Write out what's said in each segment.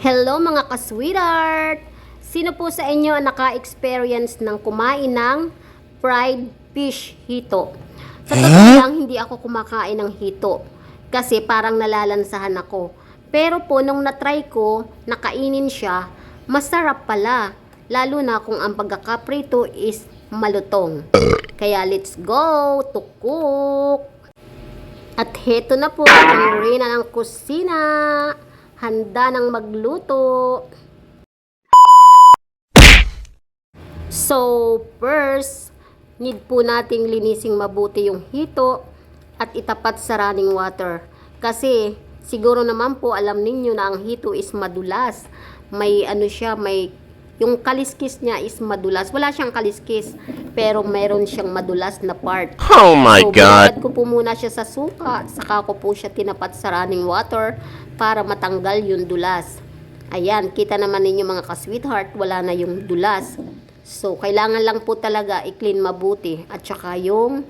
Hello mga ka-sweetheart! Sino po sa inyo ang naka-experience ng kumain ng fried fish hito? Sa totoo lang, hindi ako kumakain ng hito kasi parang nalalansahan ako. Pero po, nung na-try ko, nakainin siya, masarap pala. Lalo na kung ang pagkakaprito is malutong. Kaya let's go to cook! At heto na po ang reyna ng kusina. Handa ng magluto. So, first, need po nating linising mabuti yung hito at itapat sa running water. Kasi, siguro naman po alam ninyo na ang hito is madulas. May ano siya, yung kaliskis niya is madulas. Wala siyang kaliskis, pero meron siyang madulas na part. Oh my God! Binalad ko po muna siya sa suka, saka ko po siya tinapat sa running water para matanggal yung dulas. Ayan, kita naman ninyo mga ka-sweetheart, wala na yung dulas. So, kailangan lang po talaga i-clean mabuti at saka yung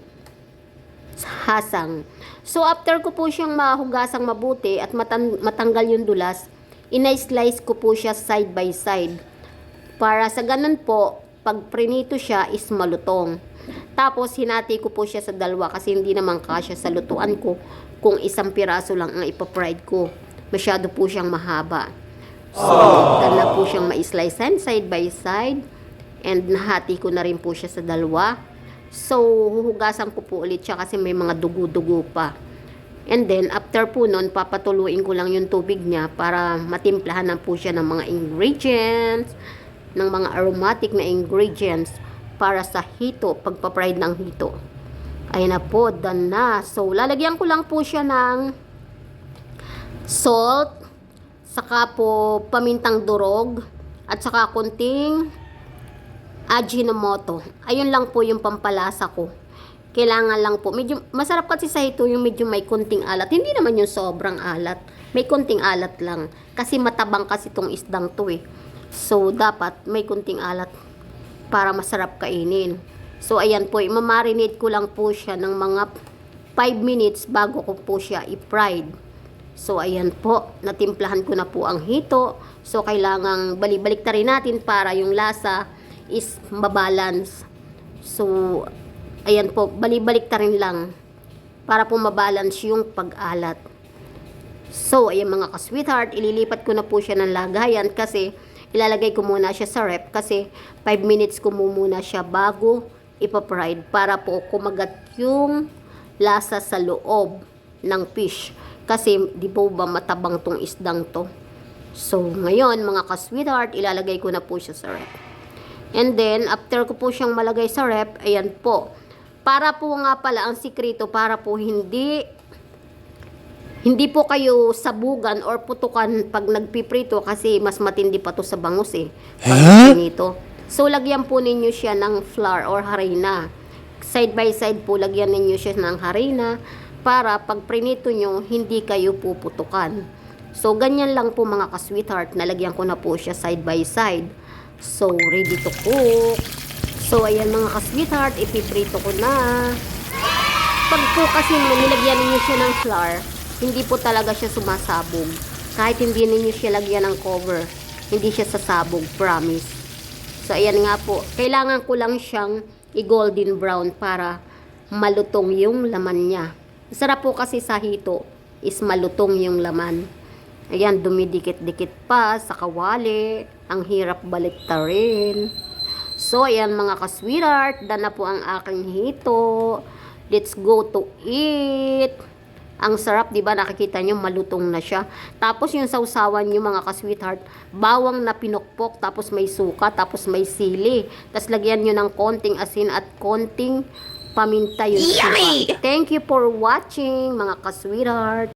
hasang. So, after ko po siyang mahugasang mabuti at matanggal yung dulas, ina-slice ko po siya side by side. Para sa ganun po, pag prinito siya is malutong. Tapos, hinati ko po siya sa dalawa kasi hindi naman kasya sa lutuan ko kung isang piraso lang ang ipapride ko. Masyado po siyang mahaba. So, na po siyang ma-slice side by side. And nahati ko na rin po siya sa dalawa. So, huhugasan ko po ulit siya kasi may mga dugo-dugo pa. And then, after po nun, papatuluin ko lang yung tubig niya para matimplahan na po siya ng mga ingredients, ng mga aromatic na ingredients para sa hito, pagpapride ng hito. Ayan na po, done na. So, lalagyan ko lang po siya ng salt, saka po pamintang durog, at saka kunting Ajinomoto. Ayun lang po yung pampalasa ko. Kailangan lang po. Medyo, masarap kasi sa hito yung medyo may kunting alat. Hindi naman yung sobrang alat. May kunting alat lang. Kasi matabang kasi tong isdang to eh. So, dapat may kunting alat para masarap kainin. So, ayan po. Imamarinate ko lang po siya ng mga 5 minutes bago ko po siya i-fried. So, ayan po. Natimplahan ko na po ang hito. So, kailangang balik-balik rin natin para yung lasa is mabalance. So, ayan po. Balik-balik rin lang para po mabalance yung pag-alat. So, ayan mga ka-sweetheart. Ililipat ko na po siya ng lagayan kasi ilalagay ko muna siya sa rep kasi 5 minutes ko muna siya bago ipapride para po kumagat yung lasa sa loob ng fish. Kasi di po ba matabang tong isdang to. So, ngayon mga ka-sweetheart, ilalagay ko na po siya sa rep. And then, after ko po siyang malagay sa rep, ayan po. Para po nga pala ang sikreto, para po hindi po kayo sabugan or putukan pag nagpiprito kasi mas matindi pa to sa bangus eh. Pag nito. So, lagyan po ninyo siya ng flour or harina. Side by side po, lagyan ninyo siya ng harina para pag prinito nyo, hindi kayo puputukan. So, ganyan lang po mga ka-sweetheart. Nalagyan ko na po siya side by side. So, ready to cook. So, ayan mga ka-sweetheart, ipiprito ko na. Pag po kasi nilagyan ninyo siya ng flour, hindi po talaga siya sumasabog. Kahit hindi ninyo siya lagyan ng cover, hindi siya sasabog, promise. So, ayan nga po. Kailangan ko lang siyang i-golden brown para malutong yung laman niya. Sarap po kasi sa hito is malutong yung laman. Ayan, dumidikit-dikit pa sa kawali. Ang hirap baliktarin. So, ayan mga ka-sweetheart. Done na po ang aking hito. Let's go to eat. Ang sarap, di ba? Nakikita nyo, malutong na siya. Tapos yung sausawan nyo mga ka-sweetheart, bawang na pinukpok, tapos may suka, tapos may sili. Tapos lagyan nyo ng konting asin at konting paminta yung suka. Thank you for watching mga ka-sweetheart.